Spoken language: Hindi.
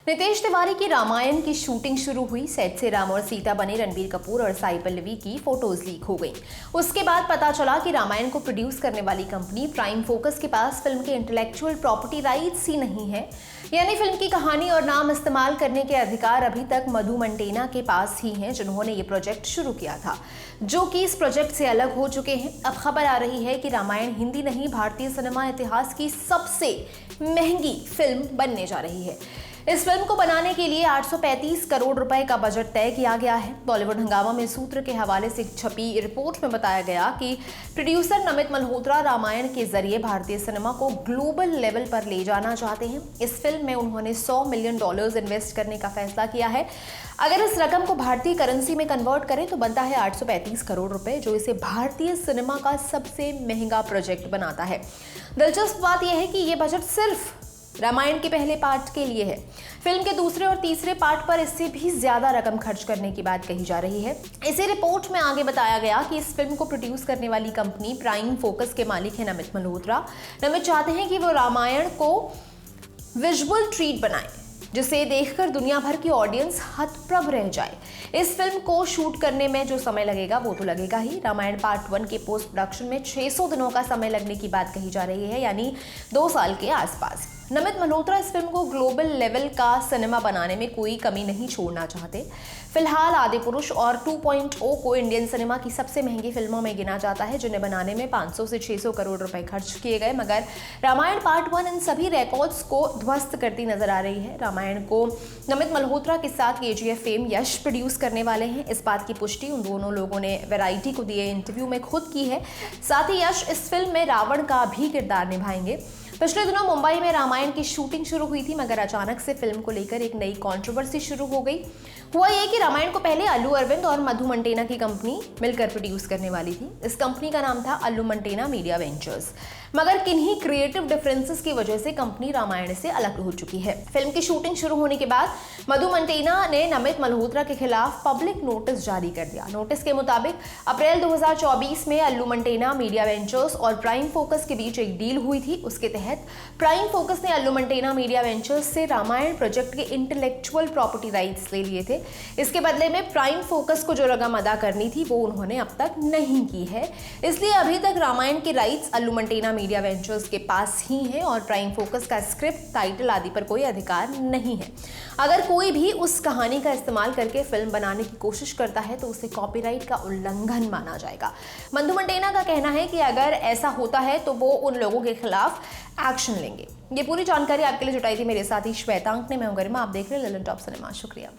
नितेश तिवारी की रामायण की शूटिंग शुरू हुई। सेट से राम और सीता बने रणबीर कपूर और साई पल्लवी की फोटोज लीक हो गई। उसके बाद पता चला कि रामायण को प्रोड्यूस करने वाली कंपनी प्राइम फोकस के पास फिल्म के इंटेलेक्चुअल प्रॉपर्टी राइट्स ही नहीं है, यानी फिल्म की कहानी और नाम इस्तेमाल करने के अधिकार अभी तक मधु मंटेना के पास ही हैं, जिन्होंने ये प्रोजेक्ट शुरू किया था, जो कि इस प्रोजेक्ट से अलग हो चुके हैं। अब खबर आ रही है कि रामायण हिंदी नहीं, भारतीय सिनेमा इतिहास की सबसे महंगी फिल्म बनने जा रही है। इस फिल्म को बनाने के लिए 835 करोड़ रुपए का बजट तय किया गया है। बॉलीवुड हंगामा में सूत्र के हवाले से छपी रिपोर्ट में बताया गया कि प्रोड्यूसर नमित मल्होत्रा रामायण के जरिए भारतीय सिनेमा को ग्लोबल लेवल पर ले जाना चाहते हैं। इस फिल्म में उन्होंने $100 मिलियन इन्वेस्ट करने का फैसला किया है। अगर इस रकम को भारतीय करेंसी में कन्वर्ट करें तो बनता है 835 करोड़ रुपए, जो इसे भारतीय सिनेमा का सबसे महंगा प्रोजेक्ट बनाता है। दिलचस्प बात यह है कि यह बजट सिर्फ रामायण के पहले पार्ट के लिए है। फिल्म के दूसरे और तीसरे पार्ट पर इससे भी ज्यादा रकम खर्च करने की बात कही जा रही है। इसी रिपोर्ट में आगे बताया गया कि इस फिल्म को प्रोड्यूस करने वाली कंपनी प्राइम फोकस के मालिक है नमित मल्होत्रा। नमित चाहते हैं कि वो रामायण को विजुअल ट्रीट बनाए, जिसे देखकर दुनिया भर की ऑडियंस हतप्रभ रह जाए। इस फिल्म को शूट करने में जो समय लगेगा वो तो लगेगा ही। रामायण पार्ट 1 के पोस्ट प्रोडक्शन में 600 दिनों का समय लगने की बात कही जा रही है, यानी 2 साल के आसपास। नमित मल्होत्रा इस फिल्म को ग्लोबल लेवल का सिनेमा बनाने में कोई कमी नहीं छोड़ना चाहते। फिलहाल आदिपुरुष और 2.0 को इंडियन सिनेमा की सबसे महंगी फिल्मों में गिना जाता है, जिन्हें बनाने में 500 से 600 करोड़ रुपए खर्च किए गए। मगर रामायण पार्ट 1 इन सभी रिकॉर्ड्स को ध्वस्त करती नजर आ रही है। रामायण को नमित मल्होत्रा के साथ KGF फेम यश प्रोड्यूस करने वाले हैं। इस बात की पुष्टि उन दोनों लोगों ने वैरायटी को दिए इंटरव्यू में खुद की है। साथ ही यश इस फिल्म में रावण का भी किरदार निभाएंगे। पिछले दिनों मुंबई में रामायण की शूटिंग शुरू हुई थी, मगर अचानक से फिल्म को लेकर एक नई कंट्रोवर्सी शुरू हो गई। हुआ ये कि रामायण को पहले अल्लू अरविंद और मधु मंटेना की कंपनी मिलकर प्रोड्यूस करने वाली थी। इस कंपनी का नाम था अल्लू मंटेना मीडिया वेंचर्स, मगर किन्हीं क्रिएटिव डिफरेंसेस की वजह से कंपनी रामायण से अलग हो चुकी है। फिल्म की शूटिंग शुरू होने के बाद मधु मंटेना ने नमित मल्होत्रा के खिलाफ पब्लिक नोटिस जारी कर दिया। नोटिस के मुताबिक अप्रैल 2024 में अल्लू मंटेना मीडिया वेंचर्स और प्राइम फोकस के बीच एक डील हुई थी। उसके तहत प्राइम फोकस ने अल्लू मंटेना मीडिया वेंचर्स से रामायण प्रोजेक्ट के इंटेलेक्चुअल प्रॉपर्टी राइट्स ले लिए थे। इसके बदले में प्राइम फोकस को जो रकम अदा करनी थी वो उन्होंने अब तक नहीं की है। इसलिए अभी तक रामायण के राइट्स अल्लू मंटेना मीडिया वेंचर्स के पास ही है और प्राइम फोकस का स्क्रिप्ट, टाइटल आदि पर कोई अधिकार नहीं है। अगर कोई भी उस कहानी का इस्तेमाल करके फिल्म बनाने की कोशिश करता है तो उसे कॉपीराइट का उल्लंघन माना जाएगा। मधु मंटेना का कहना है कि अगर ऐसा होता है तो वो उन लोगों के खिलाफ एक्शन लेंगे। ये पूरी जानकारी आपके लिए जुटाई थी मेरे साथी श्वेतांक ने। मैं हूं गरिमा, आप देख रहे हैं ललन टॉप सिनेमा। शुक्रिया।